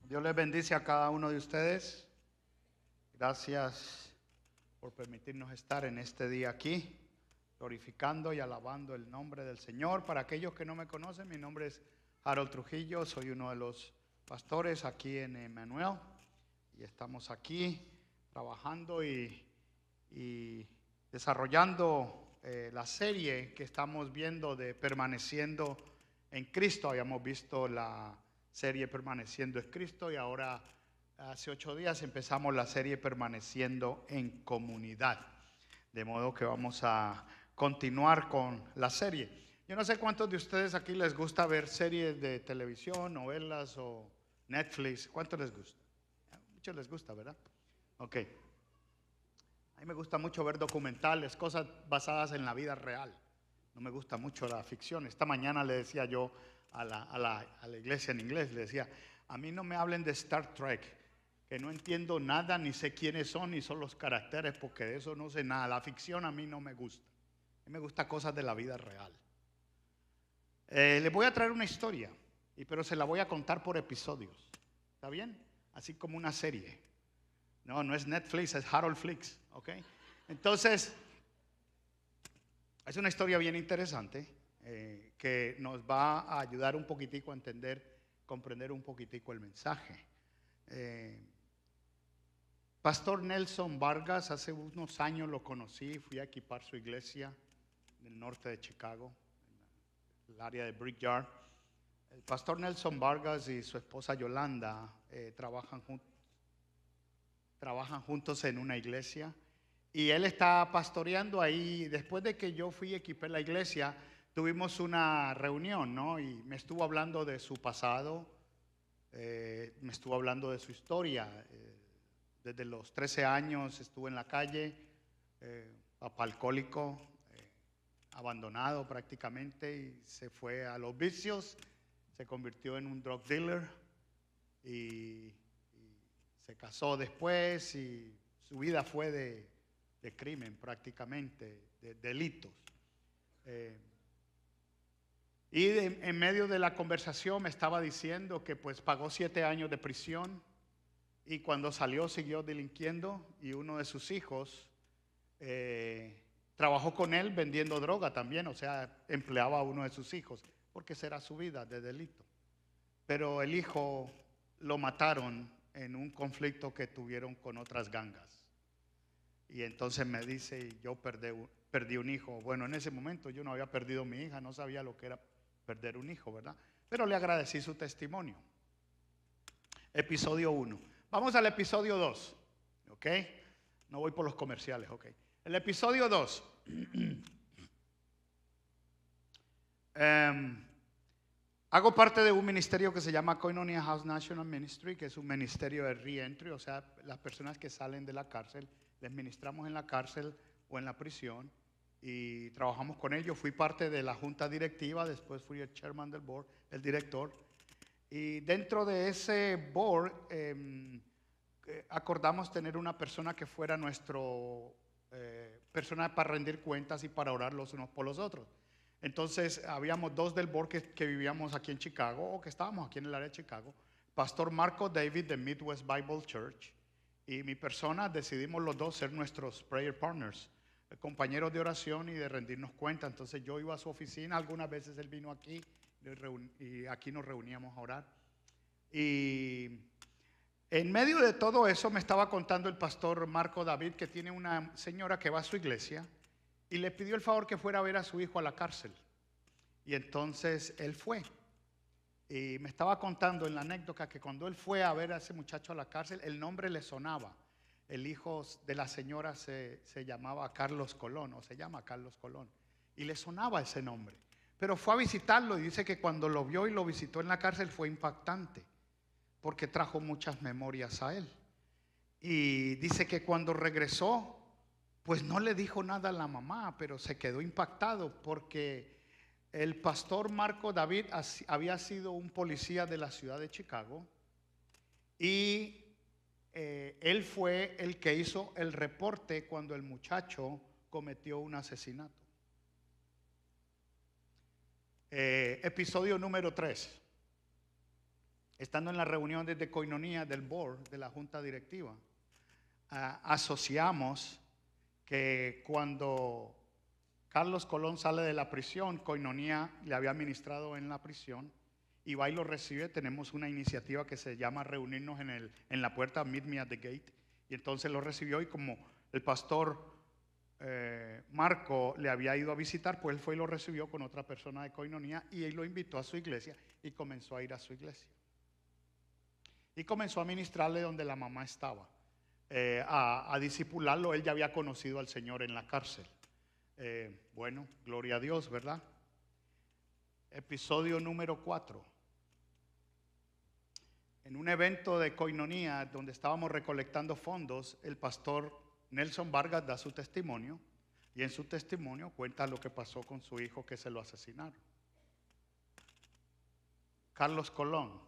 Dios les bendice a cada uno de ustedes. Gracias por permitirnos estar en este día aquí, glorificando y alabando el nombre del Señor. Para aquellos que no me conocen, mi nombre es Harold Trujillo, soy uno de los pastores aquí en Emmanuel y estamos aquí trabajando y desarrollando la serie que estamos viendo de Permaneciendo en Cristo. Habíamos visto la serie Permaneciendo en Cristo y ahora hace 8 días empezamos la serie Permaneciendo en Comunidad, de modo que vamos a continuar con la serie. Yo no sé cuántos de ustedes aquí les gusta ver series de televisión, novelas o Netflix. ¿Cuántos les gusta? A muchos les gusta, ¿verdad? Ok. A mí me gusta mucho ver documentales, cosas basadas en la vida real. No me gusta mucho la ficción. Esta mañana le decía yo a la iglesia en inglés, le decía, a mí no me hablen de Star Trek, que no entiendo nada, ni sé quiénes son, ni son los caracteres, porque de eso no sé nada. La ficción a mí no me gusta. A mí me gustan cosas de la vida real. Les voy a traer una historia, pero se la voy a contar por episodios. ¿Está bien? Así como una serie. No es Netflix, es Harold Flix. ¿Ok? Entonces, es una historia bien interesante que nos va a ayudar un poquitico a entender, comprender un poquitico el mensaje. Pastor Nelson Vargas, hace unos años lo conocí, fui a equipar su iglesia en el norte de Chicago, en el área de Brickyard. El pastor Nelson Vargas y su esposa Yolanda trabajan juntos en una iglesia. Y él está pastoreando ahí. Después de que yo fui y equipé la iglesia, tuvimos una reunión, ¿no? Y me estuvo hablando de su pasado, me estuvo hablando de su historia. Desde los 13 años estuvo en la calle, papá alcohólico, abandonado prácticamente, y se fue a los vicios, se convirtió en un drug dealer y se casó después y su vida fue de crimen prácticamente, de delitos. En medio de la conversación me estaba diciendo que pues pagó 7 años de prisión y cuando salió siguió delinquiendo, y uno de sus hijos trabajó con él vendiendo droga también, o sea, empleaba a uno de sus hijos, porque esa era su vida de delito. Pero el hijo lo mataron en un conflicto que tuvieron con otras gangas. Y entonces me dice, yo perdí un hijo. Bueno, en ese momento yo no había perdido mi hija, no sabía lo que era perder un hijo, ¿verdad? Pero le agradecí su testimonio. Episodio 1. Vamos al episodio 2, ¿ok? No voy por los comerciales, ¿ok? El episodio 2. Hago parte de un ministerio que se llama Koinonia House National Ministry, que es un ministerio de reentry, o sea, las personas que salen de la cárcel, les ministramos en la cárcel o en la prisión y trabajamos con ellos. Fui parte de la junta directiva, después fui el chairman del board, el director. Y dentro de ese board acordamos tener una persona que fuera nuestro persona para rendir cuentas y para orar los unos por los otros. Entonces habíamos 2 del board que vivíamos aquí en Chicago, o que estábamos aquí en el área de Chicago. Pastor Marco David de Midwest Bible Church y mi persona. Decidimos los 2 ser nuestros prayer partners, compañeros de oración y de rendirnos cuenta. Entonces yo iba a su oficina, algunas veces él vino aquí y aquí nos reuníamos a orar. Y en medio de todo eso me estaba contando el pastor Marco David que tiene una señora que va a su iglesia y le pidió el favor que fuera a ver a su hijo a la cárcel. Y entonces él fue. Y me estaba contando en la anécdota que cuando él fue a ver a ese muchacho a la cárcel, el nombre le sonaba. El hijo de la señora se llamaba Carlos Colón, o se llama Carlos Colón, y le sonaba ese nombre. Pero fue a visitarlo y dice que cuando lo vio y lo visitó en la cárcel fue impactante, porque trajo muchas memorias a él. Y dice que cuando regresó, pues no le dijo nada a la mamá, pero se quedó impactado porque el pastor Marco David había sido un policía de la ciudad de Chicago y él fue el que hizo el reporte cuando el muchacho cometió un asesinato. Episodio número 3. estando en la reunión de coinonía del board, de la junta directiva, asociamos que cuando Carlos Colón sale de la prisión, coinonía le había ministrado en la prisión, y va y lo recibe. Tenemos una iniciativa que se llama reunirnos en la puerta, Meet Me at the Gate, y entonces lo recibió, y como el pastor Marco le había ido a visitar, pues él fue y lo recibió con otra persona de coinonía, y él lo invitó a su iglesia y comenzó a ir a su iglesia. Y comenzó a ministrarle donde la mamá estaba, a discipularlo. Él ya había conocido al Señor en la cárcel. Bueno, gloria a Dios, ¿verdad? Episodio número 4. En un evento de coinonía donde estábamos recolectando fondos, el pastor Nelson Vargas da su testimonio, y en su testimonio cuenta lo que pasó con su hijo, que se lo asesinaron. Carlos Colón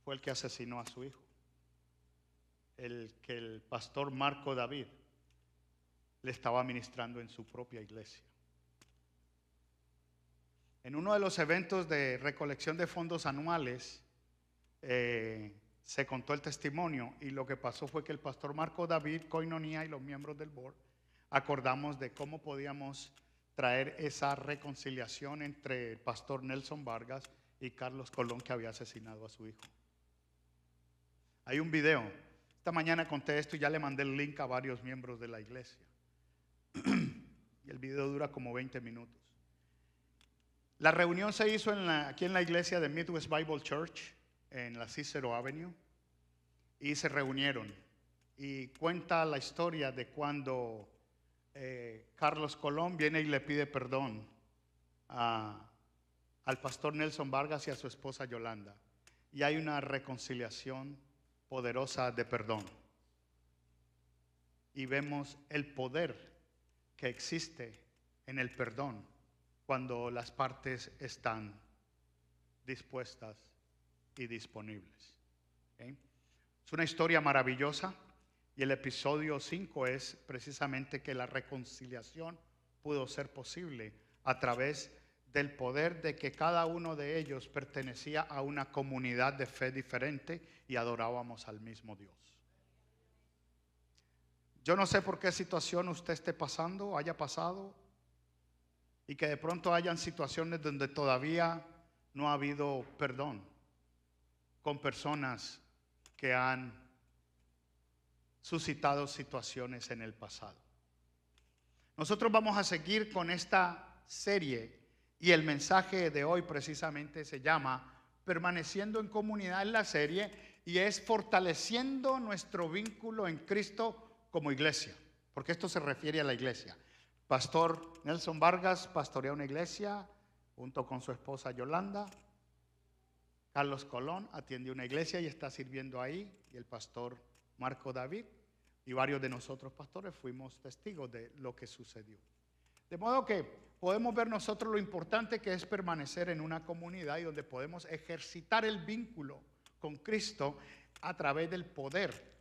fue el que asesinó a su hijo, el que el pastor Marco David le estaba ministrando en su propia iglesia. En uno de los eventos de recolección de fondos anuales, se contó el testimonio, y lo que pasó fue que el pastor Marco David, coinonía y los miembros del board acordamos de cómo podíamos traer esa reconciliación entre el pastor Nelson Vargas y Carlos Colón, que había asesinado a su hijo. Hay un video. Esta mañana conté esto y ya le mandé el link a varios miembros de la iglesia. Y el video dura como 20 minutos. La reunión se hizo aquí en la iglesia de Midwest Bible Church, en la Cicero Avenue, y se reunieron. Y cuenta la historia de cuando Carlos Colón viene y le pide perdón al pastor Nelson Vargas y a su esposa Yolanda. Y hay una reconciliación poderosa de perdón. Y vemos el poder que existe en el perdón cuando las partes están dispuestas y disponibles. ¿Okay? Es una historia maravillosa, y el episodio 5 es precisamente que la reconciliación pudo ser posible a través del poder de que cada uno de ellos pertenecía a una comunidad de fe diferente y adorábamos al mismo Dios. Yo no sé por qué situación usted esté pasando, haya pasado, y que de pronto hayan situaciones donde todavía no ha habido perdón con personas que han suscitado situaciones en el pasado. Nosotros vamos a seguir con esta serie, y el mensaje de hoy precisamente se llama Permaneciendo en Comunidad en la serie, y es fortaleciendo nuestro vínculo en Cristo como iglesia, porque esto se refiere a la iglesia. Pastor Nelson Vargas pastorea una iglesia junto con su esposa Yolanda. Carlos Colón atiende una iglesia y está sirviendo ahí, y el pastor Marco David y varios de nosotros pastores fuimos testigos de lo que sucedió. De modo que podemos ver nosotros lo importante que es permanecer en una comunidad y donde podemos ejercitar el vínculo con Cristo a través del poder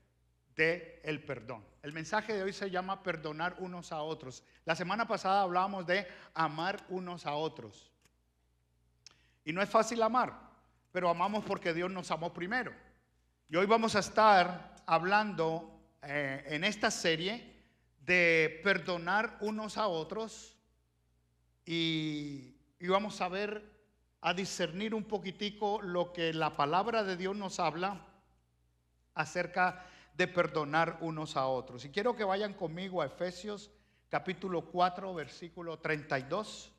del perdón. El mensaje de hoy se llama perdonar unos a otros. La semana pasada hablábamos de amar unos a otros. Y no es fácil amar, pero amamos porque Dios nos amó primero. Y hoy vamos a estar hablando en esta serie de perdonar unos a otros, y vamos a ver, a discernir un poquitico lo que la palabra de Dios nos habla acerca de perdonar unos a otros. Y quiero que vayan conmigo a Efesios capítulo 4 versículo 32.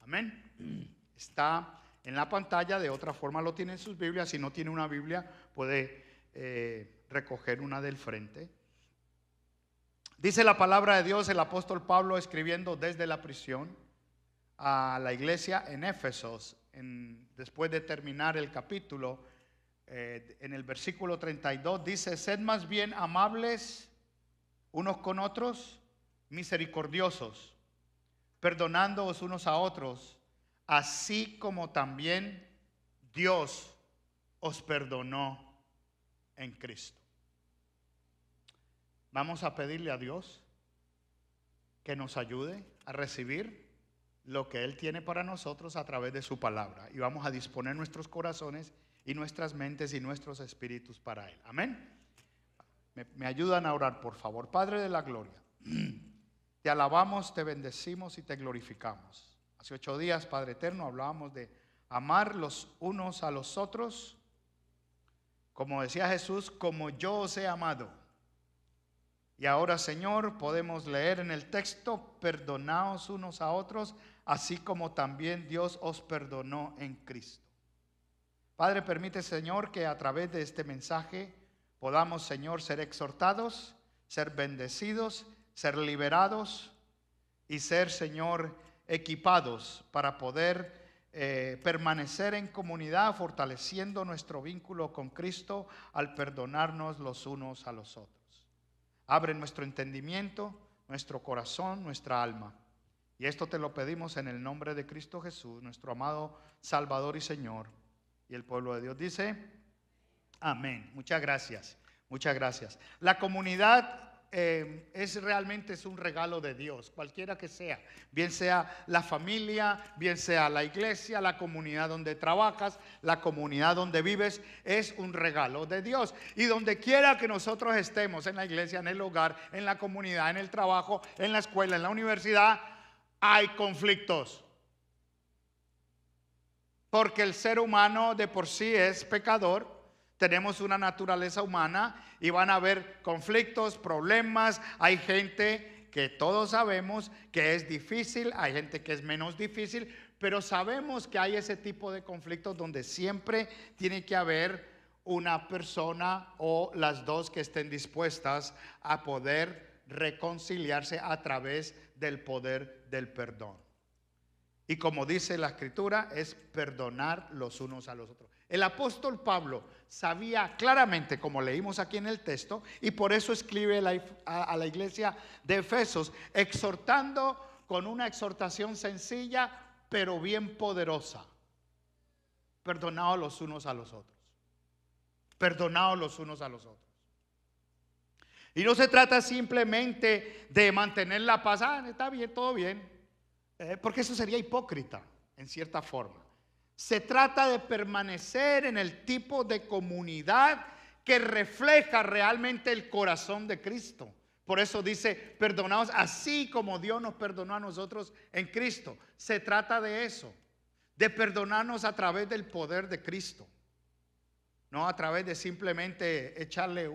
Amén. Está en la pantalla, de otra forma lo tiene en sus Biblias. Si no tiene una Biblia, puede recoger una del frente. Dice la palabra de Dios, el apóstol Pablo escribiendo desde la prisión a la iglesia en Éfesos, después de terminar el capítulo, en el versículo 32 dice: sed más bien amables unos con otros, misericordiosos, perdonándoos unos a otros, así como también Dios os perdonó en Cristo. Vamos a pedirle a Dios que nos ayude a recibir lo que Él tiene para nosotros a través de su palabra, y vamos a disponer nuestros corazones y nuestras mentes y nuestros espíritus para Él. Amén. Me ayudan a orar, por favor. Padre de la gloria, te alabamos, te bendecimos y te glorificamos. Hace 8 días, Padre eterno, hablábamos de amar los unos a los otros, como decía Jesús, como yo os he amado. Y ahora, Señor, podemos leer en el texto: perdonaos unos a otros, así como también Dios os perdonó en Cristo. Padre, permite, Señor, que a través de este mensaje podamos, Señor, ser exhortados, ser bendecidos, ser liberados y ser, Señor, equipados para poder permanecer en comunidad, fortaleciendo nuestro vínculo con Cristo al perdonarnos los unos a los otros. Abre nuestro entendimiento, nuestro corazón, nuestra alma. Y esto te lo pedimos en el nombre de Cristo Jesús, nuestro amado Salvador y Señor. Y el pueblo de Dios dice: amén. Muchas gracias. Muchas gracias. La comunidad realmente es un regalo de Dios, cualquiera que sea, bien sea la familia, bien sea la iglesia, la comunidad donde trabajas, la comunidad donde vives, es un regalo de Dios. Y donde quiera que nosotros estemos, en la iglesia, en el hogar, en la comunidad, en el trabajo, en la escuela, en la universidad, hay conflictos. Porque el ser humano de por sí es pecador. Tenemos una naturaleza humana y van a haber conflictos, problemas. Hay gente que todos sabemos que es difícil, hay gente que es menos difícil, pero sabemos que hay ese tipo de conflictos donde siempre tiene que haber una persona o las dos que estén dispuestas a poder reconciliarse a través del poder del perdón. Y como dice la Escritura, es perdonar los unos a los otros. El apóstol Pablo sabía claramente, como leímos aquí en el texto, y por eso escribe a la iglesia de Efesos, exhortando con una exhortación sencilla, pero bien poderosa: perdonaos los unos a los otros. Perdonaos los unos a los otros. Y no se trata simplemente de mantener la paz. Está bien, todo bien. Porque eso sería hipócrita, en cierta forma. Se trata de permanecer en el tipo de comunidad que refleja realmente el corazón de Cristo. Por eso dice: perdonaos así como Dios nos perdonó a nosotros en Cristo. Se trata de eso, de perdonarnos a través del poder de Cristo, no a través de simplemente echarle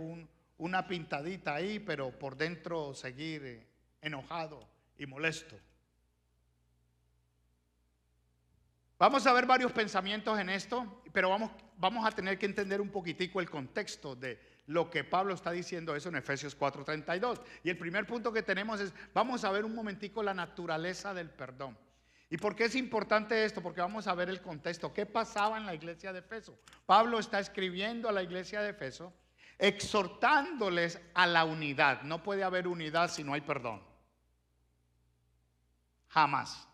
una pintadita ahí, pero por dentro seguir enojado y molesto. Vamos a ver varios pensamientos en esto, pero vamos a tener que entender un poquitico el contexto de lo que Pablo está diciendo eso en Efesios 4:32. Y el primer punto que tenemos es: vamos a ver un momentico la naturaleza del perdón. ¿Y por qué es importante esto? Porque vamos a ver el contexto. ¿Qué pasaba en la iglesia de Efeso? Pablo está escribiendo a la iglesia de Efeso, exhortándoles a la unidad. No puede haber unidad si no hay perdón. Jamás.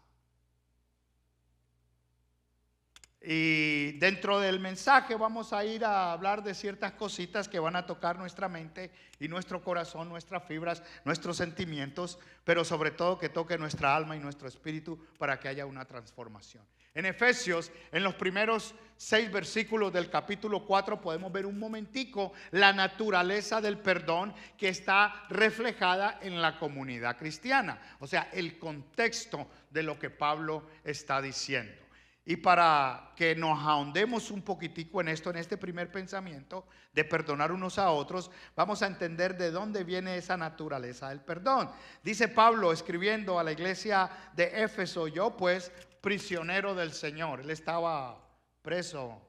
Y dentro del mensaje vamos a ir a hablar de ciertas cositas que van a tocar nuestra mente y nuestro corazón, nuestras fibras, nuestros sentimientos, pero sobre todo que toque nuestra alma y nuestro espíritu para que haya una transformación. En Efesios, en los primeros 6 versículos del capítulo 4, podemos ver un momentico la naturaleza del perdón que está reflejada en la comunidad cristiana. O sea, el contexto de lo que Pablo está diciendo. Y para que nos ahondemos un poquitico en esto, en este primer pensamiento de perdonar unos a otros, vamos a entender de dónde viene esa naturaleza del perdón. Dice Pablo escribiendo a la iglesia de Éfeso: yo pues, prisionero del Señor. Él estaba preso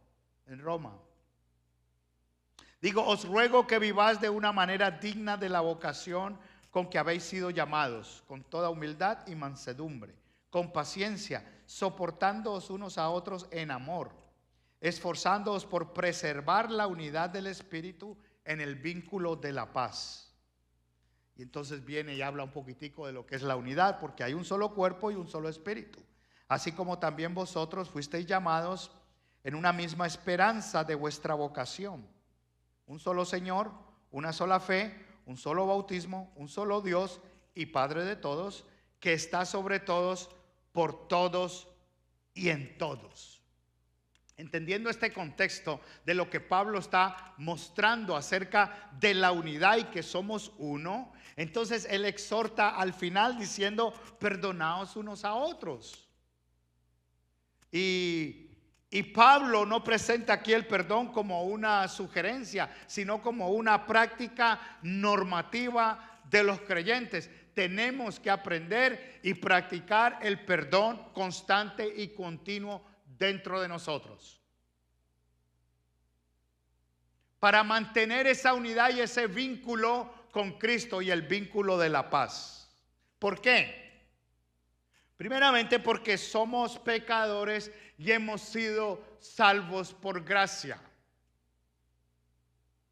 en Roma. Digo, os ruego que viváis de una manera digna de la vocación con que habéis sido llamados, con toda humildad y mansedumbre, con paciencia, soportándoos unos a otros en amor, esforzándoos por preservar la unidad del Espíritu en el vínculo de la paz. Y entonces viene y habla un poquitico de lo que es la unidad, porque hay un solo cuerpo y un solo espíritu, así como también vosotros fuisteis llamados en una misma esperanza de vuestra vocación. Un solo Señor, una sola fe, un solo bautismo, un solo Dios y Padre de todos, que está sobre todos, por todos y en todos. entendiendo este contexto de lo que Pablo está mostrando acerca de la unidad y que somos uno, entonces él exhorta al final diciendo: perdonaos unos a otros. Y Pablo no presenta aquí el perdón como una sugerencia, sino como una práctica normativa de los creyentes. Tenemos que aprender y practicar el perdón constante y continuo dentro de nosotros, para mantener esa unidad y ese vínculo con Cristo y el vínculo de la paz. ¿Por qué? Primeramente porque somos pecadores y hemos sido salvos por gracia.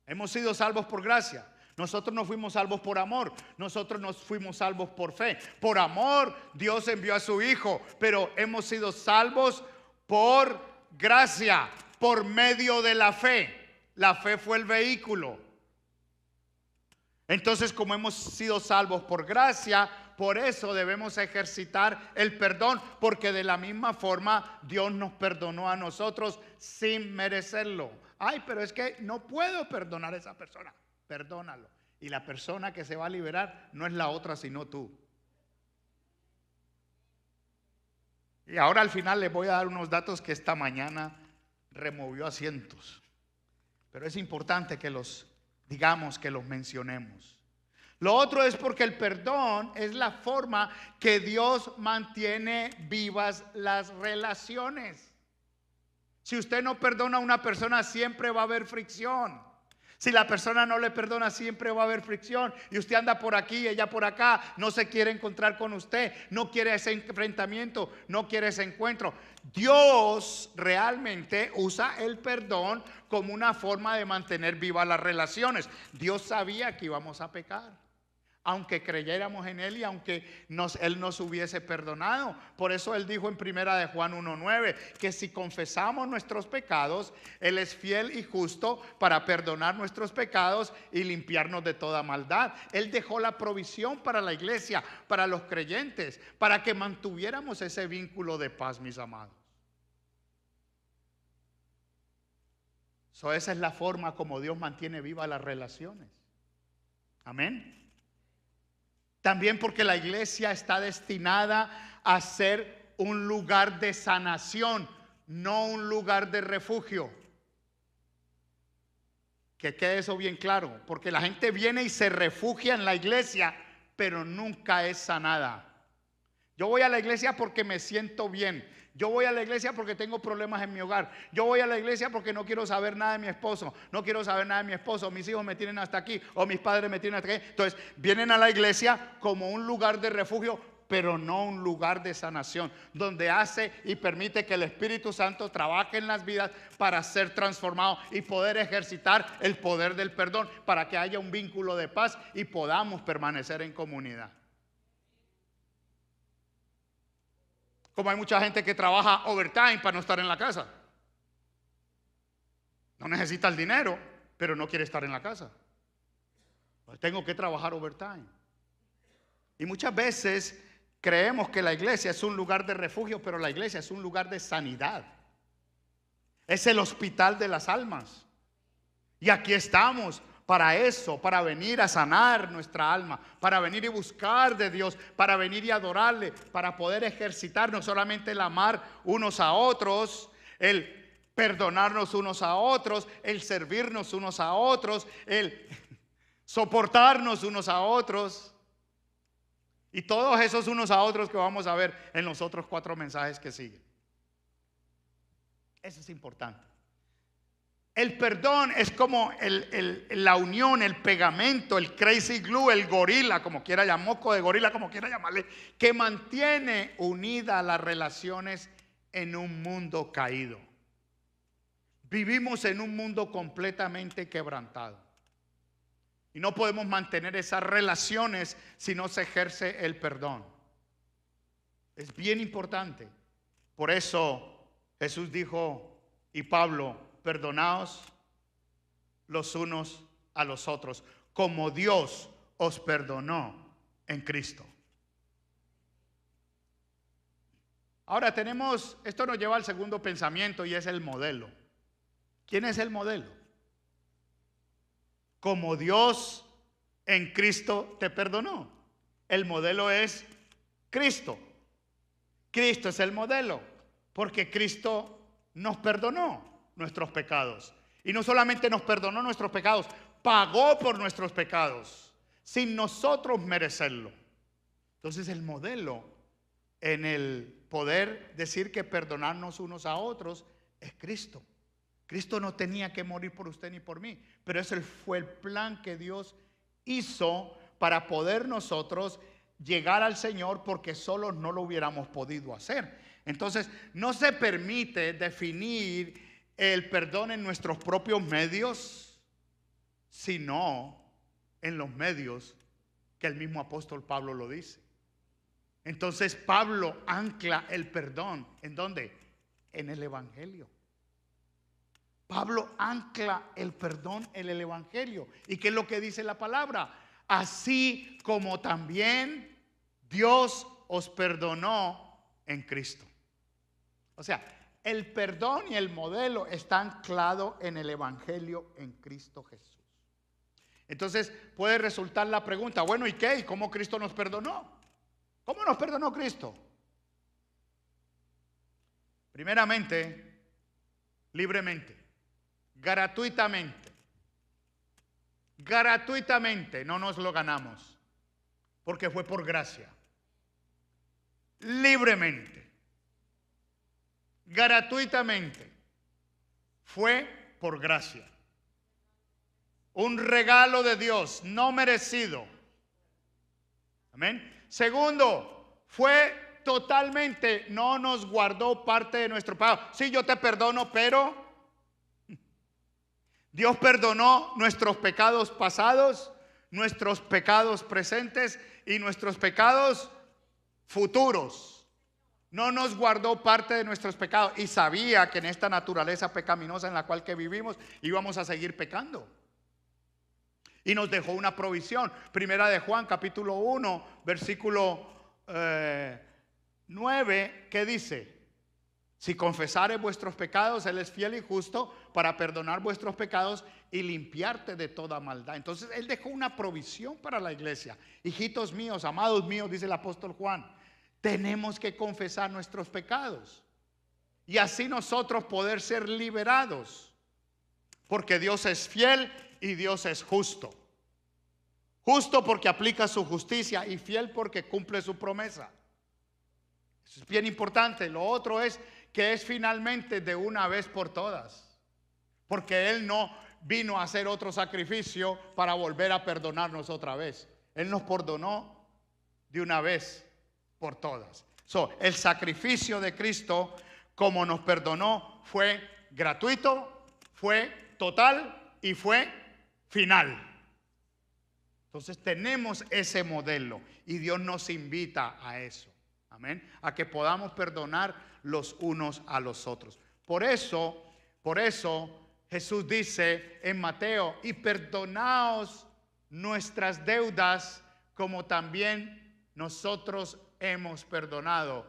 Hemos sido salvos por gracia. Nosotros no fuimos salvos por amor, nosotros nos fuimos salvos por fe. Por amor Dios envió a su Hijo, pero hemos sido salvos por gracia, por medio de la fe. La fe fue el vehículo. Entonces, como hemos sido salvos por gracia, por eso debemos ejercitar el perdón, porque de la misma forma Dios nos perdonó a nosotros sin merecerlo. Ay, pero es que no puedo perdonar a esa persona. Perdónalo. Y la persona que se va a liberar no es la otra, sino tú. Y ahora al final les voy a dar unos datos que esta mañana removió asientos. Pero es importante que los digamos, que los mencionemos. Lo otro es porque el perdón es la forma que Dios mantiene vivas las relaciones. Si usted no perdona a una persona, siempre va a haber fricción. Si la persona no le perdona, siempre va a haber fricción. Y usted anda por aquí, ella por acá, no se quiere encontrar con usted, no quiere ese enfrentamiento, no quiere ese encuentro. Dios realmente usa el perdón como una forma de mantener vivas las relaciones. Dios sabía que íbamos a pecar, aunque creyéramos en Él y aunque Él nos hubiese perdonado. Por eso Él dijo en primera de Juan 1:9 que si confesamos nuestros pecados, Él es fiel y justo para perdonar nuestros pecados y limpiarnos de toda maldad. Él dejó la provisión para la iglesia, para los creyentes, para que mantuviéramos ese vínculo de paz, mis amados. Esa es la forma como Dios mantiene vivas las relaciones. Amén. También porque la iglesia está destinada a ser un lugar de sanación, no un lugar de refugio. Que quede eso bien claro, porque la gente viene y se refugia en la iglesia, pero nunca es sanada. Yo voy a la iglesia porque me siento bien. Yo voy a la iglesia porque tengo problemas en mi hogar. Yo voy a la iglesia porque no quiero saber nada de mi esposo. No quiero saber nada de mi esposo. Mis hijos me tienen hasta aquí o mis padres me tienen hasta aquí. Entonces vienen a la iglesia como un lugar de refugio, pero no un lugar de sanación, donde hace y permite que el Espíritu Santo trabaje en las vidas para ser transformado y poder ejercitar el poder del perdón, para que haya un vínculo de paz y podamos permanecer en comunidad. Como hay mucha gente que trabaja overtime para no estar en la casa. No necesita el dinero, pero no quiere estar en la casa. Pues tengo que trabajar overtime. Y muchas veces creemos que la iglesia es un lugar de refugio, pero la iglesia es un lugar de sanidad. Es el hospital de las almas. Y aquí estamos para eso, para venir a sanar nuestra alma, para venir y buscar de Dios, para venir y adorarle, para poder ejercitar no solamente el amar unos a otros, el perdonarnos unos a otros, el servirnos unos a otros, el soportarnos unos a otros, y todos esos unos a otros que vamos a ver en los otros 4 mensajes que siguen. Eso es importante. El perdón es como la unión, el pegamento, el crazy glue, el gorila, como quiera llamar, moco de gorila, como quiera llamarle, que mantiene unidas las relaciones en un mundo caído. Vivimos en un mundo completamente quebrantado. Y no podemos mantener esas relaciones si no se ejerce el perdón. Es bien importante. Por eso Jesús dijo, y Pablo, perdonaos los unos a los otros, como Dios os perdonó en Cristo. Ahora esto nos lleva al segundo pensamiento y es el modelo. ¿Quién es el modelo? Como Dios en Cristo te perdonó. El modelo es Cristo. Cristo es el modelo, porque Cristo nos perdonó nuestros pecados. Y no solamente nos perdonó nuestros pecados, pagó por nuestros pecados, sin nosotros merecerlo. Entonces el modelo en el poder decir que perdonarnos unos a otros es Cristo. Cristo no tenía que morir por usted ni por mí, pero ese fue el plan que Dios hizo para poder nosotros llegar al Señor, porque solos no lo hubiéramos podido hacer. Entonces no se permite definir el perdón en nuestros propios medios, sino en los medios que el mismo apóstol Pablo lo dice. Entonces Pablo ancla el perdón, ¿en dónde? En el Evangelio. Pablo ancla el perdón en el Evangelio. ¿Y qué es lo que dice la palabra? Así como también Dios os perdonó en Cristo. O sea, el perdón y el modelo está anclado en el Evangelio en Cristo Jesús. Entonces puede resultar la pregunta, bueno, ¿y qué? ¿Y cómo Cristo nos perdonó? ¿Cómo nos perdonó Cristo? Primeramente, libremente, gratuitamente. Gratuitamente, no nos lo ganamos, porque fue por gracia. Libremente, gratuitamente, fue por gracia. Un regalo de Dios, no merecido. Amén. Segundo, fue totalmente, no nos guardó parte de nuestro pecado. Sí, yo te perdono, pero Dios perdonó nuestros pecados pasados, nuestros pecados presentes y nuestros pecados futuros. No nos guardó parte de nuestros pecados y sabía que en esta naturaleza pecaminosa en la cual que vivimos íbamos a seguir pecando. Y nos dejó una provisión. Primera de Juan, capítulo 1, versículo 9, ¿qué dice? Si confesares vuestros pecados, Él es fiel y justo para perdonar vuestros pecados y limpiarte de toda maldad. Entonces Él dejó una provisión para la iglesia. Hijitos míos, amados míos, dice el apóstol Juan, tenemos que confesar nuestros pecados y así nosotros poder ser liberados, porque Dios es fiel y Dios es justo. Justo porque aplica su justicia y fiel porque cumple su promesa. Eso es bien importante. Lo otro es que es finalmente de una vez por todas, porque Él no vino a hacer otro sacrificio para volver a perdonarnos otra vez. Él nos perdonó de una vez por todas. El sacrificio de Cristo, como nos perdonó, fue gratuito, fue total y fue final. Entonces tenemos ese modelo y Dios nos invita a eso. Amén. A que podamos perdonar los unos a los otros. Por eso Jesús dice en Mateo, y perdonaos nuestras deudas como también nosotros hemos perdonado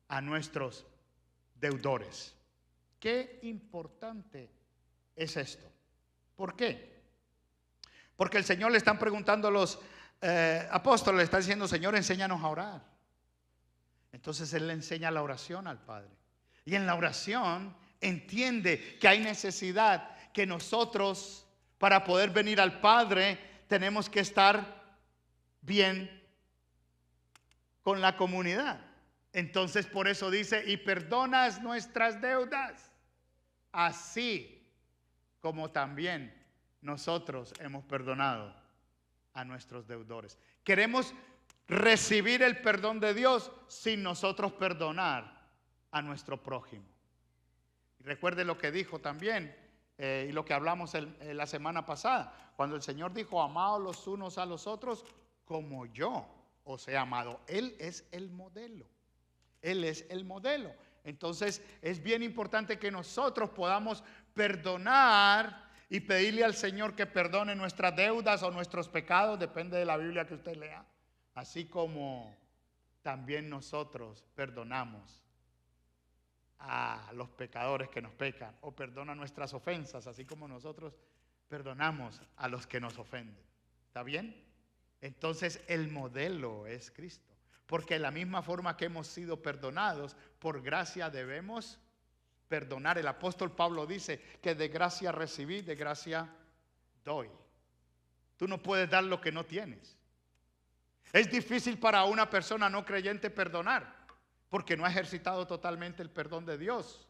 a nuestros deudores. Qué importante es esto. ¿Por qué? Porque el Señor le están preguntando a los apóstoles, le están diciendo, Señor, enséñanos a orar. Entonces Él le enseña la oración al Padre. Y en la oración entiende que hay necesidad, que nosotros para poder venir al Padre tenemos que estar bien con la comunidad. Entonces por eso dice, y perdonas nuestras deudas, así como también nosotros hemos perdonado a nuestros deudores. Queremos recibir el perdón de Dios sin nosotros perdonar a nuestro prójimo. Y recuerde lo que dijo también y lo que hablamos la semana pasada, cuando el Señor dijo, amaos los unos a los otros como yo os he amado. Él es el modelo. Él es el modelo. Entonces es bien importante que nosotros podamos perdonar y pedirle al Señor que perdone nuestras deudas o nuestros pecados, depende de la Biblia que usted lea, así como también nosotros perdonamos a los pecadores que nos pecan, o perdona nuestras ofensas, así como nosotros perdonamos a los que nos ofenden. ¿Está bien? Entonces el modelo es Cristo, porque de la misma forma que hemos sido perdonados, por gracia debemos perdonar. El apóstol Pablo dice que de gracia recibí, de gracia doy. Tú no puedes dar lo que no tienes. Es difícil para una persona no creyente perdonar, porque no ha ejercitado totalmente el perdón de Dios.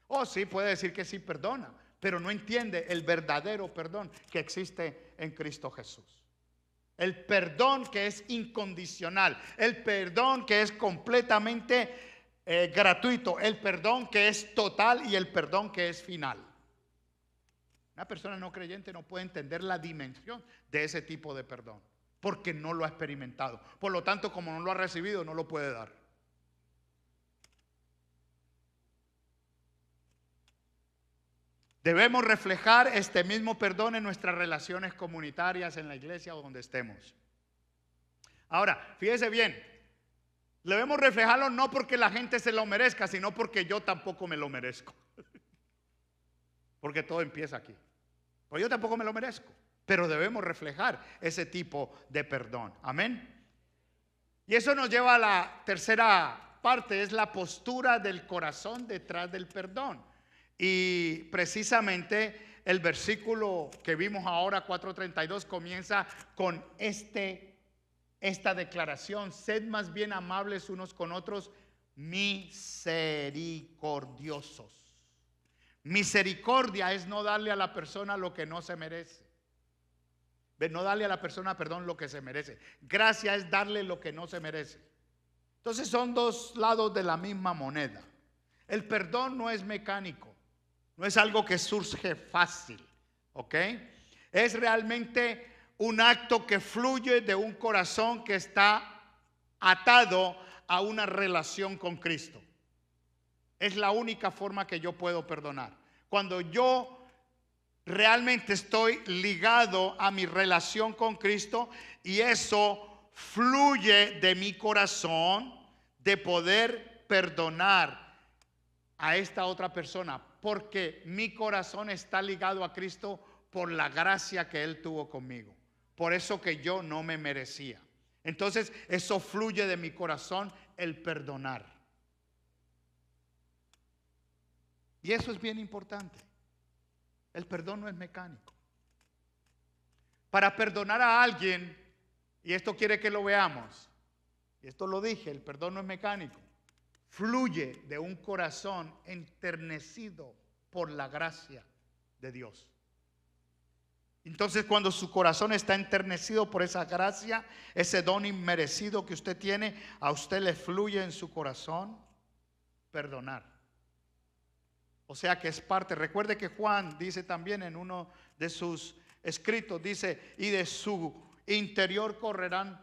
O sí, puede decir que sí perdona, pero no entiende el verdadero perdón que existe en Cristo Jesús. El perdón que es incondicional, el perdón que es completamente gratuito, el perdón que es total y el perdón que es final. Una persona no creyente no puede entender la dimensión de ese tipo de perdón, porque no lo ha experimentado. Por lo tanto, como no lo ha recibido, no lo puede dar. Debemos reflejar este mismo perdón en nuestras relaciones comunitarias, en la iglesia o donde estemos. Ahora, fíjese bien, debemos reflejarlo no porque la gente se lo merezca, sino porque yo tampoco me lo merezco. Porque todo empieza aquí. Pues yo tampoco me lo merezco, pero debemos reflejar ese tipo de perdón. Amén. Y eso nos lleva a la tercera parte, es la postura del corazón detrás del perdón. Y precisamente el versículo que vimos ahora, 4:32, comienza con esta declaración: sed más bien amables unos con otros, misericordiosos. Misericordia es no darle a la persona lo que no se merece. No darle a la persona, perdón, lo que se merece. Gracia es darle lo que no se merece. Entonces son dos lados de la misma moneda. El perdón no es mecánico, no es algo que surge fácil, ¿ok? Es realmente un acto que fluye de un corazón que está atado a una relación con Cristo. Es la única forma que yo puedo perdonar. Cuando yo realmente estoy ligado a mi relación con Cristo y eso fluye de mi corazón, de poder perdonar a esta otra persona, porque mi corazón está ligado a Cristo por la gracia que Él tuvo conmigo, por eso que yo no me merecía. Entonces eso fluye de mi corazón, el perdonar. Y eso es bien importante. El perdón no es mecánico. Para perdonar a alguien, y esto quiere que lo veamos, y esto lo dije, el perdón no es mecánico, fluye de un corazón enternecido por la gracia de Dios. Entonces, cuando su corazón está enternecido por esa gracia, ese don inmerecido que usted tiene, a usted le fluye en su corazón perdonar. O sea que es parte. Recuerde que Juan dice también en uno de sus escritos, dice, y de su interior correrán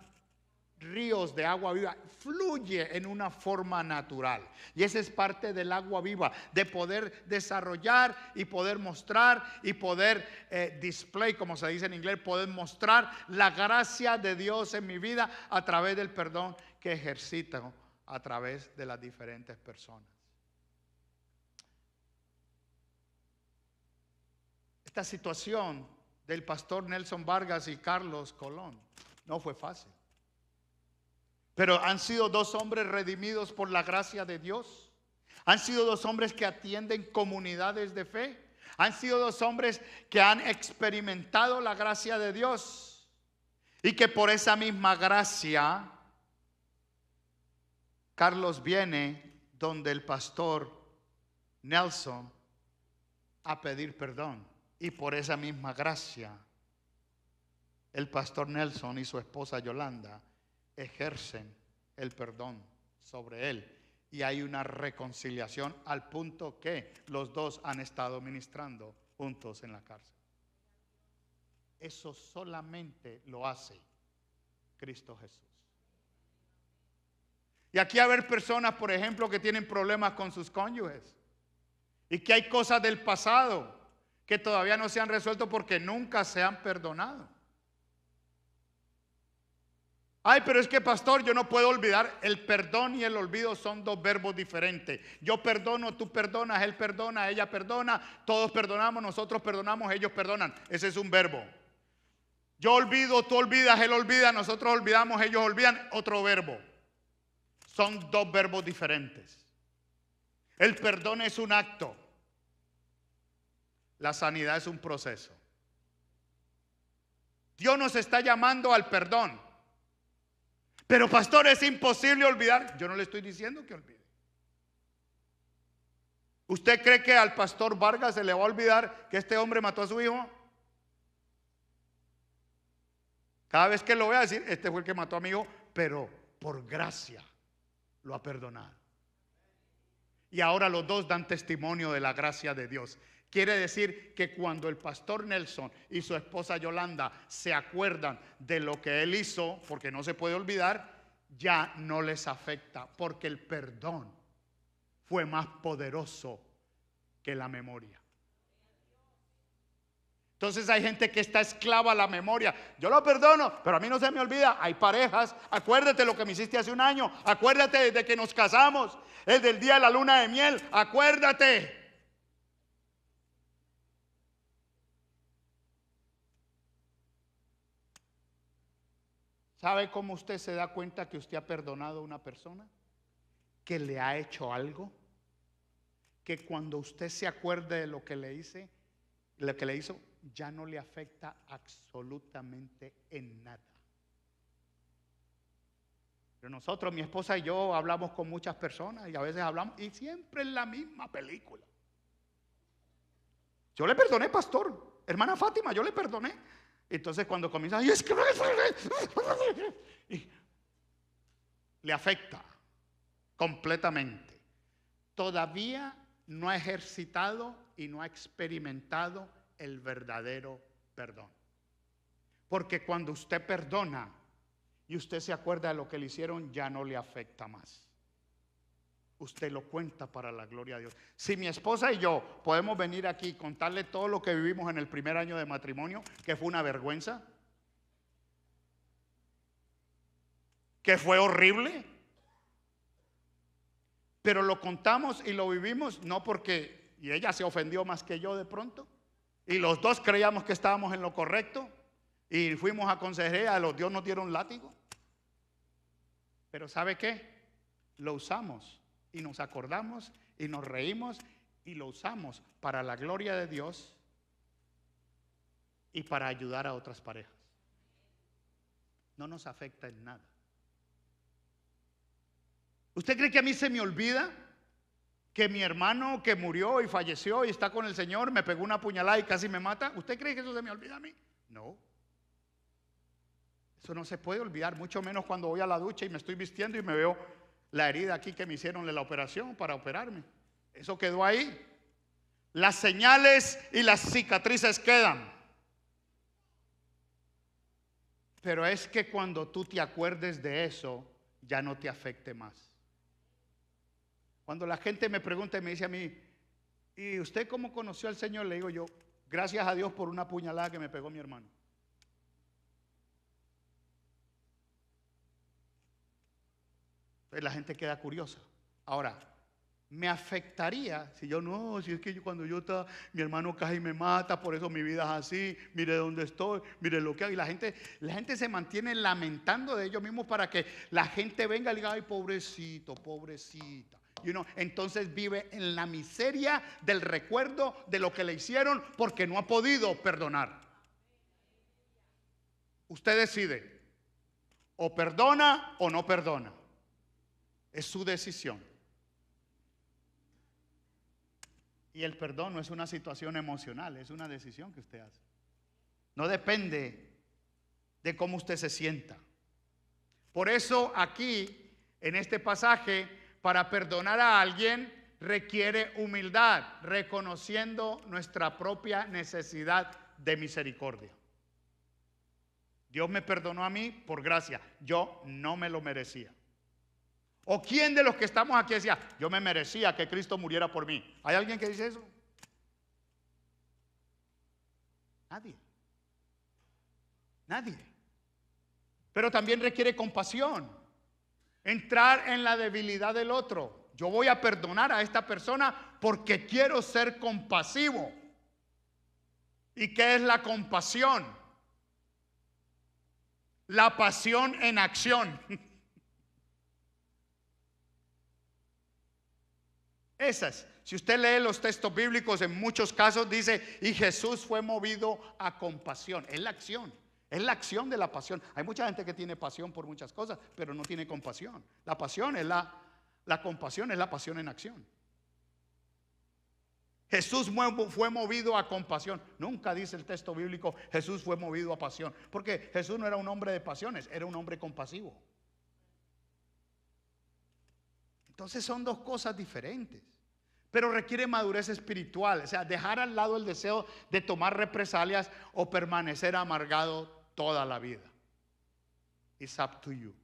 ríos de agua viva. Fluye en una forma natural. Y esa es parte del agua viva, de poder desarrollar y poder mostrar y poder display, como se dice en inglés, poder mostrar la gracia de Dios en mi vida a través del perdón que ejercito a través de las diferentes personas. Esta situación del pastor Nelson Vargas y Carlos Colón no fue fácil. Pero han sido dos hombres redimidos por la gracia de Dios. Han sido dos hombres que atienden comunidades de fe. Han sido dos hombres que han experimentado la gracia de Dios. Y que por esa misma gracia, Carlos viene donde el pastor Nelson a pedir perdón. Y por esa misma gracia, el pastor Nelson y su esposa Yolanda ejercen el perdón sobre él. Y hay una reconciliación al punto que los dos han estado ministrando juntos en la cárcel. Eso solamente lo hace Cristo Jesús. Y aquí va a haber personas, por ejemplo, que tienen problemas con sus cónyuges. Y que hay cosas del pasado que todavía no se han resuelto porque nunca se han perdonado. Ay, pero es que pastor, yo no puedo olvidar. El perdón y el olvido son dos verbos diferentes. Yo perdono, tú perdonas, él perdona, ella perdona, todos perdonamos, nosotros perdonamos, ellos perdonan. Ese es un verbo. Yo olvido, tú olvidas, él olvida, nosotros olvidamos, ellos olvidan. Otro verbo. Son dos verbos diferentes. El perdón es un acto. La sanidad es un proceso. Dios nos está llamando al perdón. Pero pastor, es imposible olvidar. Yo no le estoy diciendo que olvide. ¿Usted cree que al pastor Vargas se le va a olvidar que este hombre mató a su hijo? Cada vez que lo vea decir, este fue el que mató a mi hijo, pero por gracia lo ha perdonado. Y ahora los dos dan testimonio de la gracia de Dios. Quiere decir que cuando el pastor Nelson y su esposa Yolanda se acuerdan de lo que él hizo, porque no se puede olvidar, ya no les afecta, porque el perdón fue más poderoso que la memoria. Entonces hay gente que está esclava a la memoria. Yo lo perdono, pero a mí no se me olvida. Hay parejas, acuérdate lo que me hiciste hace un año, acuérdate desde que nos casamos, el del día de la luna de miel, acuérdate. ¿Sabe cómo usted se da cuenta que usted ha perdonado a una persona? Que le ha hecho algo. Que cuando usted se acuerde de lo que le hizo, ya no le afecta absolutamente en nada. Pero nosotros, mi esposa y yo, hablamos con muchas personas y a veces hablamos y siempre es la misma película. Yo le perdoné, pastor, hermana Fátima, yo le perdoné. Entonces cuando comienza, y es que le afecta completamente. Todavía no ha ejercitado y no ha experimentado el verdadero perdón. Porque cuando usted perdona y usted se acuerda de lo que le hicieron, ya no le afecta más. Usted lo cuenta para la gloria de Dios. Si mi esposa y yo podemos venir aquí y contarle todo lo que vivimos en el primer año de matrimonio, que fue una vergüenza, que fue horrible, pero lo contamos y lo vivimos, no porque, y ella se ofendió más que yo de pronto, y los dos creíamos que estábamos en lo correcto, y fuimos a consejería, los Dios nos dieron látigo. Pero ¿sabe qué? Lo usamos. Y nos acordamos y nos reímos y lo usamos para la gloria de Dios y para ayudar a otras parejas. No nos afecta en nada. ¿Usted cree que a mí se me olvida que mi hermano que murió y falleció y está con el Señor me pegó una puñalada y casi me mata? ¿Usted cree que eso se me olvida a mí? No. Eso no se puede olvidar, mucho menos cuando voy a la ducha y me estoy vistiendo y me veo la herida aquí que me hicieron de la operación para operarme. Eso quedó ahí. Las señales y las cicatrices quedan. Pero es que cuando tú te acuerdes de eso, ya no te afecte más. Cuando la gente me pregunta y me dice a mí, ¿y usted cómo conoció al Señor? Le digo yo, gracias a Dios por una puñalada que me pegó mi hermano. La gente queda curiosa. Ahora, me afectaría si yo no, si es que cuando yo estaba, mi hermano casi me mata, por eso mi vida es así, mire dónde estoy, mire lo que hago. Y la gente se mantiene lamentando de ellos mismos para que la gente venga y diga, ay, pobrecito, pobrecita. Entonces vive en la miseria del recuerdo de lo que le hicieron porque no ha podido perdonar. Usted decide, o perdona o no perdona. Es su decisión. Y el perdón no es una situación emocional, es una decisión que usted hace. No depende de cómo usted se sienta. Por eso aquí, en este pasaje, para perdonar a alguien requiere humildad, reconociendo nuestra propia necesidad de misericordia. Dios me perdonó a mí por gracia, yo no me lo merecía. ¿O quién de los que estamos aquí decía, yo me merecía que Cristo muriera por mí? ¿Hay alguien que dice eso? Nadie. Nadie. Pero también requiere compasión. Entrar en la debilidad del otro. Yo voy a perdonar a esta persona porque quiero ser compasivo. ¿Y qué es la compasión? La pasión en acción. Esa es. Si usted lee los textos bíblicos, en muchos casos dice, y Jesús fue movido a compasión. Es la acción. Es la acción de la pasión. Hay mucha gente que tiene pasión por muchas cosas, pero no tiene compasión. La pasión es la compasión, es la pasión en acción. Jesús fue movido a compasión. Nunca dice el texto bíblico, Jesús fue movido a pasión. Porque Jesús no era un hombre de pasiones, era un hombre compasivo. Entonces son dos cosas diferentes. Pero requiere madurez espiritual. O sea, dejar al lado el deseo de tomar represalias o permanecer amargado toda la vida. It's up to you.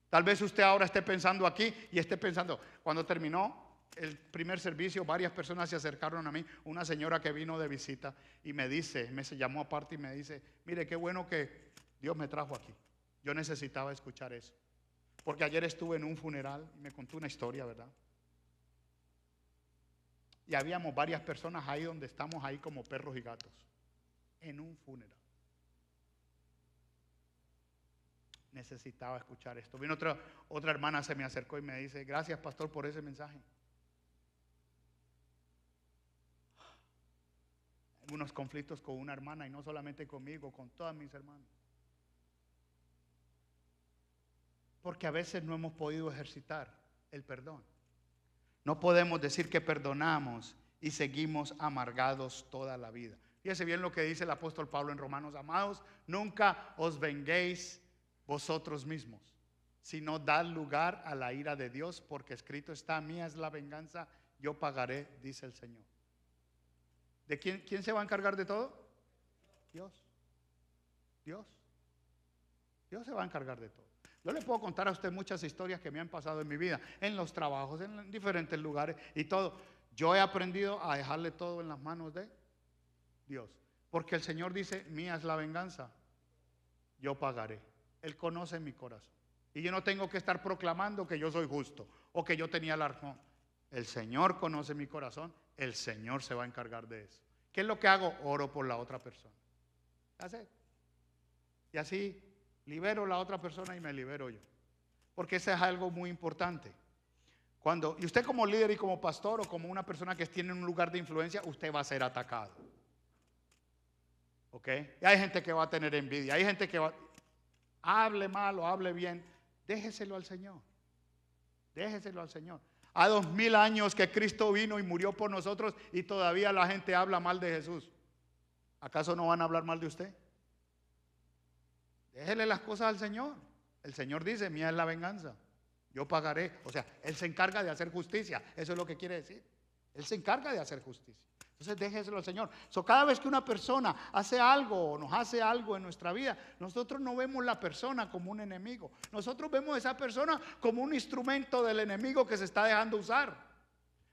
Tal vez usted ahora esté pensando aquí y esté pensando, cuando terminó el primer servicio, varias personas se acercaron a mí, una señora que vino de visita y me dice, me llamó aparte y me dice, mire qué bueno que Dios me trajo aquí. Yo necesitaba escuchar eso. Porque ayer estuve en un funeral y me contó una historia, ¿verdad? Y habíamos varias personas ahí donde estamos ahí como perros y gatos. En un funeral. Necesitaba escuchar esto. Vino otra hermana, se me acercó y me dice, gracias pastor por ese mensaje. Algunos conflictos con una hermana y no solamente conmigo, con todas mis hermanas. Porque a veces no hemos podido ejercitar el perdón. No podemos decir que perdonamos y seguimos amargados toda la vida. Fíjese bien lo que dice el apóstol Pablo en Romanos: amados, nunca os venguéis vosotros mismos, sino dad lugar a la ira de Dios, porque escrito está, mía es la venganza, yo pagaré, dice el Señor. ¿De quién se va a encargar de todo? Dios. Dios se va a encargar de todo. Yo le puedo contar a usted muchas historias que me han pasado en mi vida, en los trabajos, en diferentes lugares y todo. Yo he aprendido a dejarle todo en las manos de Dios, porque el Señor dice, mía es la venganza, yo pagaré. Él conoce mi corazón y yo no tengo que estar proclamando que yo soy justo o que yo tenía la razón. El Señor conoce mi corazón, el Señor se va a encargar de eso. ¿Qué es lo que hago? Oro por la otra persona. Y así libero a la otra persona y me libero yo. Porque eso es algo muy importante. Y usted como líder y como pastor o como una persona que tiene un lugar de influencia, usted va a ser atacado. ¿Ok? Y hay gente que va a tener envidia, hay gente que hable mal o hable bien, déjeselo al Señor. Déjeselo al Señor. A 2000 años que Cristo vino y murió por nosotros y todavía la gente habla mal de Jesús. ¿Acaso no van a hablar mal de usted? Déjele las cosas al Señor. El Señor dice, mía es la venganza, yo pagaré. O sea, Él se encarga de hacer justicia. Eso es lo que quiere decir. Él se encarga de hacer justicia. Entonces déjeselo al Señor. Cada vez que una persona hace algo o nos hace algo en nuestra vida, nosotros no vemos la persona como un enemigo. Nosotros vemos a esa persona como un instrumento del enemigo que se está dejando usar.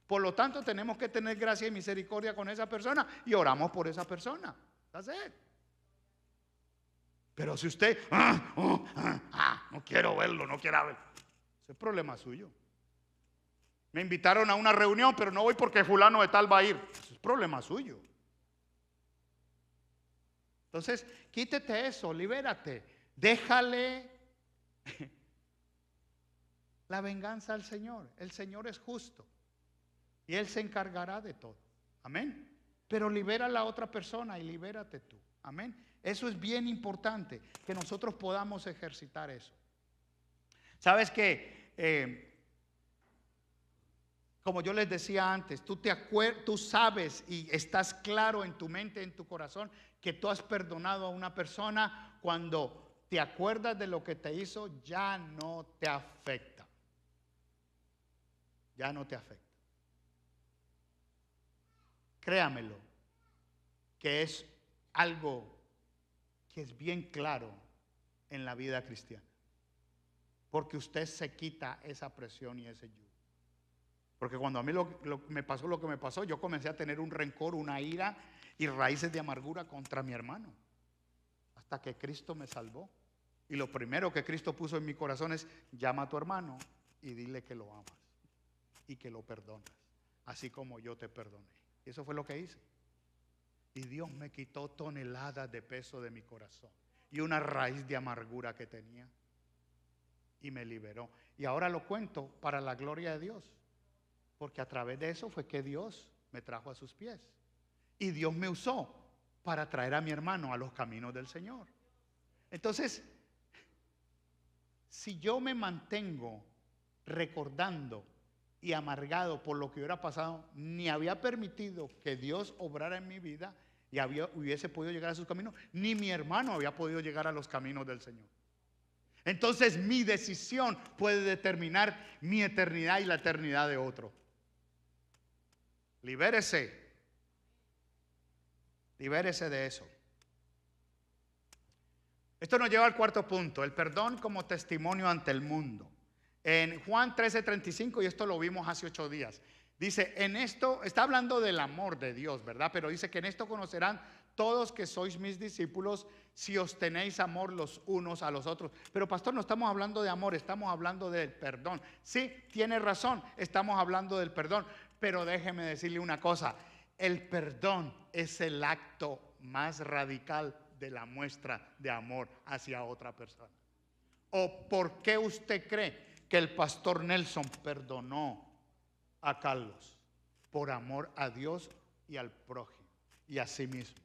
Por lo tanto, tenemos que tener gracia y misericordia con esa persona y oramos por esa persona. That's it. Pero si usted no quiero verlo, no quiero verlo, ese es problema suyo. Me invitaron a una reunión, pero no voy porque fulano de tal va a ir. Ese es problema suyo. Entonces, quítete eso, libérate. Déjale la venganza al Señor. El Señor es justo y Él se encargará de todo. Amén. Pero libera a la otra persona y libérate tú. Amén. Eso es bien importante, que nosotros podamos ejercitar eso. Sabes que, como yo les decía antes, tú sabes y estás claro en tu mente, en tu corazón, que tú has perdonado a una persona cuando te acuerdas de lo que te hizo, ya no te afecta. Ya no te afecta. Créamelo, que es algo que es bien claro en la vida cristiana, porque usted se quita esa presión y ese yugo. Porque cuando a mí me pasó lo que me pasó, yo comencé a tener un rencor, una ira y raíces de amargura contra mi hermano, hasta que Cristo me salvó. Y lo primero que Cristo puso en mi corazón es: llama a tu hermano y dile que lo amas y que lo perdonas, así como yo te perdoné. Y eso fue lo que hice. Y Dios me quitó toneladas de peso de mi corazón y una raíz de amargura que tenía, y me liberó. Y ahora lo cuento para la gloria de Dios, porque a través de eso fue que Dios me trajo a sus pies. Y Dios me usó para traer a mi hermano a los caminos del Señor. Entonces, si yo me mantengo recordando y amargado por lo que hubiera pasado, ni había permitido que Dios obrara en mi vida y hubiese podido llegar a sus caminos, ni mi hermano había podido llegar a los caminos del Señor. Entonces mi decisión puede determinar mi eternidad y la eternidad de otro. Libérese de eso. Esto nos lleva al cuarto punto: el perdón como testimonio ante el mundo. En Juan 13:35, y esto lo vimos hace 8 días, dice: en esto, está hablando del amor de Dios, ¿verdad? Pero dice que en esto conocerán todos que sois mis discípulos, si os tenéis amor los unos a los otros. Pero pastor, no estamos hablando de amor, estamos hablando del perdón. Sí, tiene razón, estamos hablando del perdón, pero déjeme decirle una cosa: el perdón es el acto más radical de la muestra de amor hacia otra persona. ¿O por qué usted cree que el pastor Nelson perdonó a Carlos? Por amor a Dios y al prójimo y a sí mismo.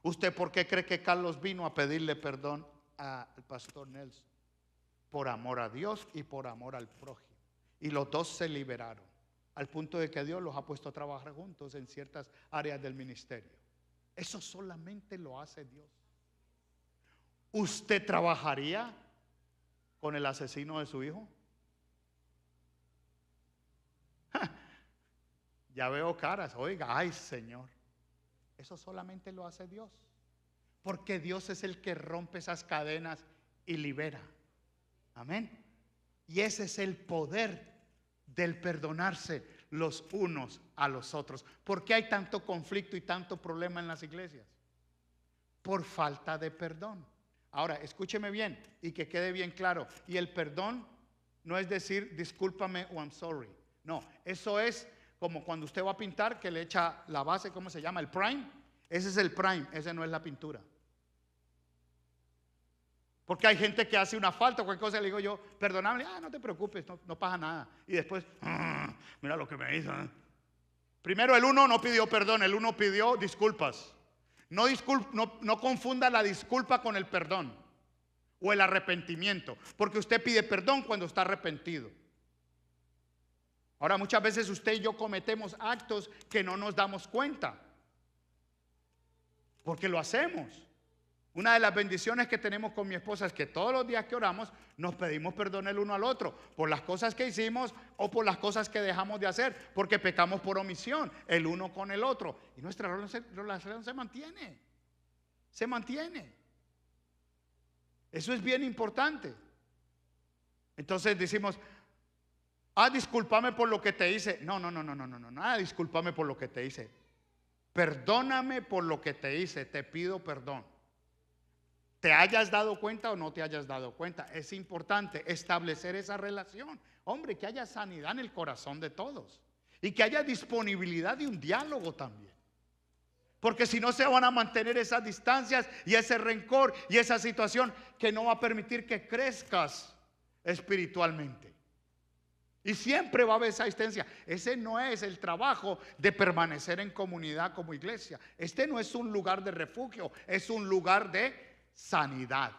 ¿Usted por qué cree que Carlos vino a pedirle perdón al pastor Nelson? Por amor a Dios y por amor al prójimo. Y los dos se liberaron, al punto de que Dios los ha puesto a trabajar juntos en ciertas áreas del ministerio. Eso solamente lo hace Dios. ¿Usted trabajaría con el asesino de su hijo? Ya veo caras. Oiga, ay Señor, eso solamente lo hace Dios, porque Dios es el que rompe esas cadenas y libera. Amén. Y ese es el poder del perdonarse los unos a los otros. ¿Por qué hay tanto conflicto y tanto problema en las iglesias? Por falta de perdón. Ahora, escúcheme bien y que quede bien claro. Y el perdón no es decir discúlpame o I'm sorry. No, eso es como cuando usted va a pintar, que le echa la base, ¿cómo se llama? El prime. Ese es el prime, ese no es la pintura. Porque hay gente que hace una falta o cualquier cosa, le digo yo, perdonable, no te preocupes, no pasa nada. Y después, mira lo que me hizo. Primero, el uno no pidió perdón, el uno pidió disculpas. No confunda la disculpa con el perdón o el arrepentimiento, porque usted pide perdón cuando está arrepentido. Ahora, muchas veces usted y yo cometemos actos que no nos damos cuenta, porque lo hacemos. Una de las bendiciones que tenemos con mi esposa es que todos los días que oramos nos pedimos perdón el uno al otro por las cosas que hicimos o por las cosas que dejamos de hacer, porque pecamos por omisión el uno con el otro, y nuestra relación se mantiene. Eso es bien importante. Entonces decimos, discúlpame por lo que te hice. No, discúlpame por lo que te hice. Perdóname por lo que te hice, te pido perdón. Te hayas dado cuenta o no te hayas dado cuenta, es importante establecer esa relación. Hombre, que haya sanidad en el corazón de todos y que haya disponibilidad de un diálogo también. Porque si no, se van a mantener esas distancias y ese rencor y esa situación que no va a permitir que crezcas espiritualmente. Y siempre va a haber esa distancia. Ese no es el trabajo de permanecer en comunidad como iglesia. Este no es un lugar de refugio, es un lugar de sanidad.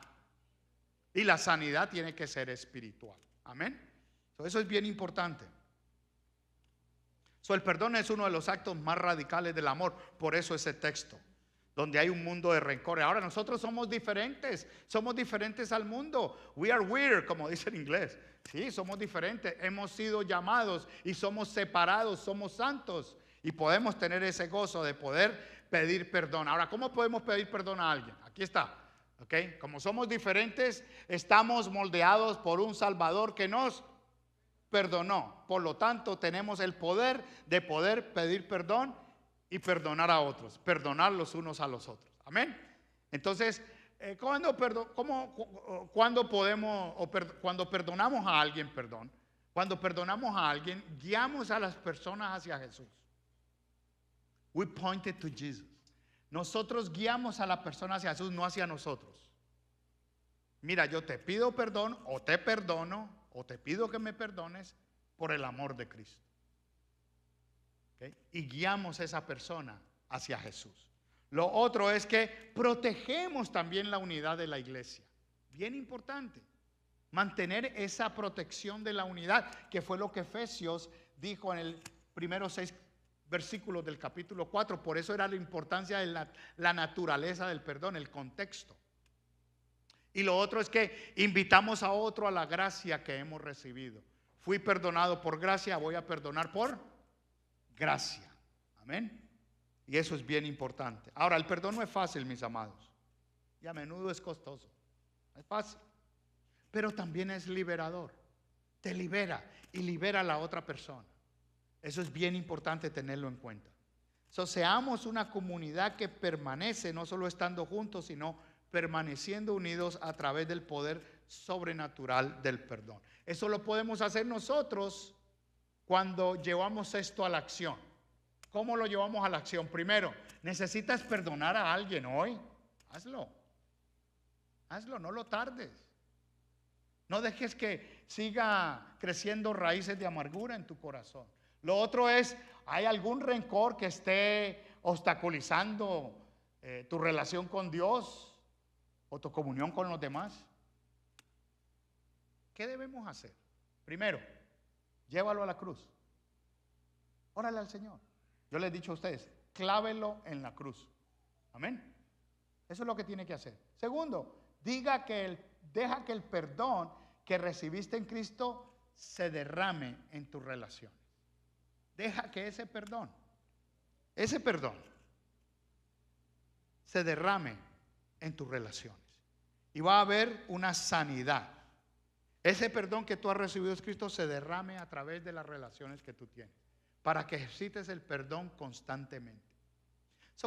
Y la sanidad tiene que ser espiritual. Amén. Eso es bien importante. El perdón es uno de los actos más radicales del amor. Por eso ese texto, donde hay un mundo de rencor. Ahora nosotros somos diferentes al mundo. We are weird, como dice en inglés. Sí, somos diferentes. Hemos sido llamados y somos separados, somos santos. Y podemos tener ese gozo de poder pedir perdón. Ahora, ¿cómo podemos pedir perdón a alguien? Aquí está. ¿Okay? Como somos diferentes, estamos moldeados por un Salvador que nos perdonó. Por lo tanto, tenemos el poder de poder pedir perdón y perdonar a otros, perdonar los unos a los otros. Amén. Entonces, cuando perdonamos a alguien, cuando perdonamos a alguien, guiamos a las personas hacia Jesús. We pointed to Jesus. Nosotros guiamos a la persona hacia Jesús, no hacia nosotros. Mira, yo te pido perdón, o te perdono, o te pido que me perdones por el amor de Cristo. ¿Okay? Y guiamos a esa persona hacia Jesús. Lo otro es que protegemos también la unidad de la iglesia. Bien importante. Mantener esa protección de la unidad, que fue lo que Efesios dijo en el primeros 6 versículos del capítulo 4. Por eso era la importancia de la naturaleza del perdón, el contexto. Y lo otro es que invitamos a otro a la gracia que hemos recibido. Fui perdonado por gracia, voy a perdonar por gracia. Amén. Y eso es bien importante. Ahora, el perdón no es fácil, mis amados. Y a menudo es costoso. No es fácil. Pero también es liberador. Te libera y libera a la otra persona. Eso es bien importante tenerlo en cuenta. Seamos una comunidad que permanece, no solo estando juntos, sino permaneciendo unidos a través del poder sobrenatural del perdón. Eso lo podemos hacer nosotros cuando llevamos esto a la acción. ¿Cómo lo llevamos a la acción? Primero, ¿necesitas perdonar a alguien hoy? Hazlo. Hazlo, no lo tardes. No dejes que siga creciendo raíces de amargura en tu corazón. Lo otro es, ¿hay algún rencor que esté obstaculizando tu relación con Dios o tu comunión con los demás? ¿Qué debemos hacer? Primero, llévalo a la cruz. Órale al Señor. Yo les he dicho a ustedes, clávelo en la cruz. Amén. Eso es lo que tiene que hacer. Segundo, deja que el perdón que recibiste en Cristo se derrame en tus relaciones. Deja que ese perdón se derrame en tus relaciones. Y va a haber una sanidad. Ese perdón que tú has recibido en Cristo se derrame a través de las relaciones que tú tienes, para que ejercites el perdón constantemente.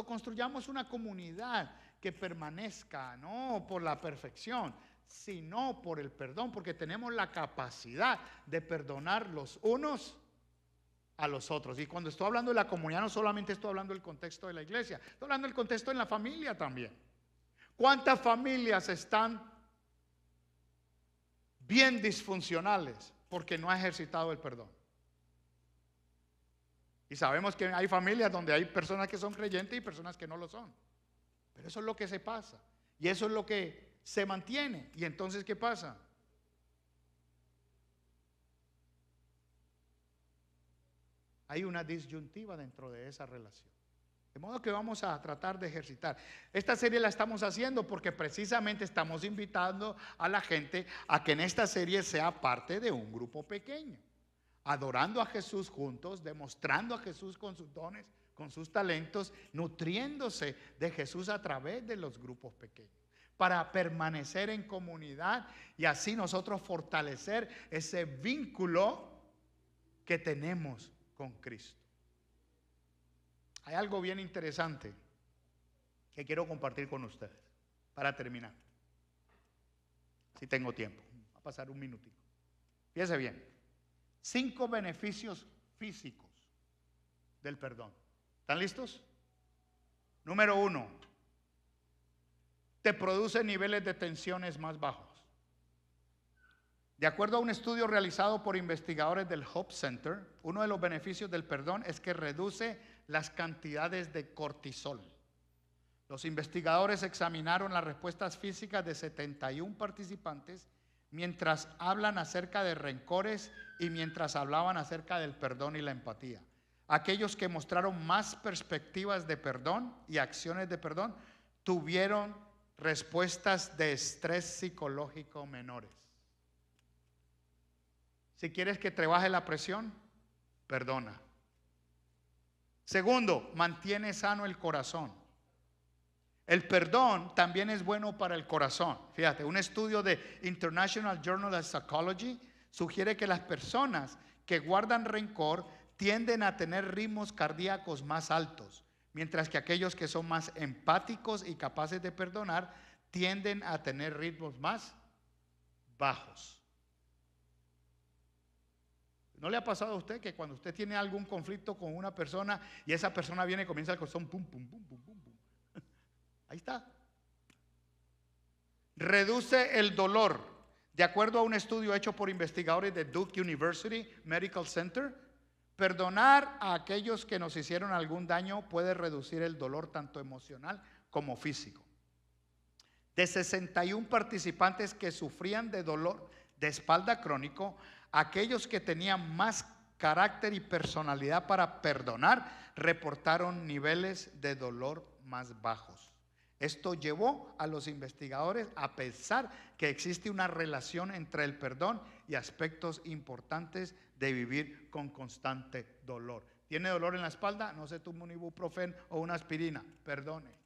Construyamos una comunidad que permanezca no por la perfección, sino por el perdón, porque tenemos la capacidad de perdonar los unos a los otros. Y cuando estoy hablando de la comunidad, no solamente estoy hablando del contexto de la iglesia, estoy hablando del contexto en la familia también. ¿Cuántas familias están bien disfuncionales porque no ha ejercitado el perdón? Y sabemos que hay familias donde hay personas que son creyentes y personas que no lo son. Pero eso es lo que se pasa. Y eso es lo que se mantiene. Y entonces, ¿qué pasa? Hay una disyuntiva dentro de esa relación. De modo que vamos a tratar de ejercitar. Esta serie la estamos haciendo porque precisamente estamos invitando a la gente a que en esta serie sea parte de un grupo pequeño. Adorando a Jesús juntos, demostrando a Jesús con sus dones, con sus talentos, nutriéndose de Jesús a través de los grupos pequeños, para permanecer en comunidad y así nosotros fortalecer ese vínculo que tenemos con Cristo. Hay algo bien interesante que quiero compartir con ustedes para terminar. Si tengo tiempo, va a pasar un minutito. Fíjense bien. 5 beneficios físicos del perdón. ¿Están listos? Número 1, te produce niveles de tensiones más bajos. De acuerdo a un estudio realizado por investigadores del Hope Center, uno de los beneficios del perdón es que reduce las cantidades de cortisol. Los investigadores examinaron las respuestas físicas de 71 participantes mientras hablan acerca de rencores y mientras hablaban acerca del perdón y la empatía. Aquellos que mostraron más perspectivas de perdón y acciones de perdón tuvieron respuestas de estrés psicológico menores. Si quieres que te baje la presión, perdona. Segundo, mantiene sano el corazón. El perdón también es bueno para el corazón. Fíjate, un estudio de International Journal of Psychology sugiere que las personas que guardan rencor tienden a tener ritmos cardíacos más altos, mientras que aquellos que son más empáticos y capaces de perdonar tienden a tener ritmos más bajos. ¿No le ha pasado a usted que cuando usted tiene algún conflicto con una persona y esa persona viene y comienza el corazón pum, pum, pum, pum, pum, pum? Ahí está. Reduce el dolor. De acuerdo a un estudio hecho por investigadores de Duke University Medical Center, perdonar a aquellos que nos hicieron algún daño puede reducir el dolor tanto emocional como físico. De 61 participantes que sufrían de dolor de espalda crónico, aquellos que tenían más carácter y personalidad para perdonar reportaron niveles de dolor más bajos. Esto llevó a los investigadores a pensar que existe una relación entre el perdón y aspectos importantes de vivir con constante dolor. ¿Tiene dolor en la espalda? No se tome un ibuprofeno o una aspirina, perdone.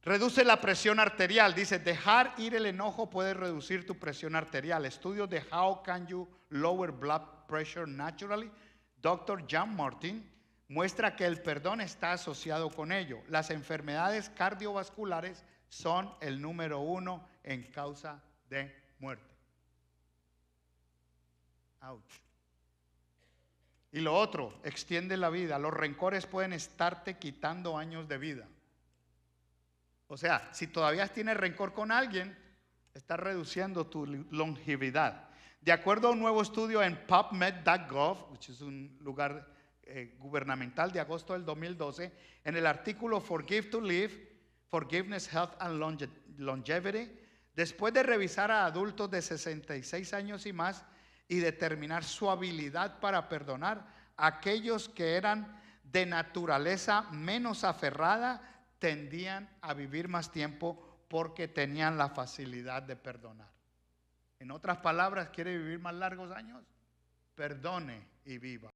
Reduce la presión arterial. Dice, dejar ir el enojo puede reducir tu presión arterial. Estudios de How Can You Lower Blood Pressure Naturally, Dr. John Martin, muestra que el perdón está asociado con ello. Las enfermedades cardiovasculares son el número 1 en causa de muerte. Ouch. Y lo otro, extiende la vida. Los rencores pueden estarte quitando años de vida. O sea, si todavía tienes rencor con alguien, estás reduciendo tu longevidad. De acuerdo a un nuevo estudio en PubMed.gov, que es un lugar gubernamental de agosto del 2012, en el artículo Forgive to Live, Forgiveness, Health and Longevity, después de revisar a adultos de 66 años y más y determinar su habilidad para perdonar, aquellos que eran de naturaleza menos aferrada tendían a vivir más tiempo porque tenían la facilidad de perdonar. En otras palabras, ¿quiere vivir más largos años? Perdone y viva.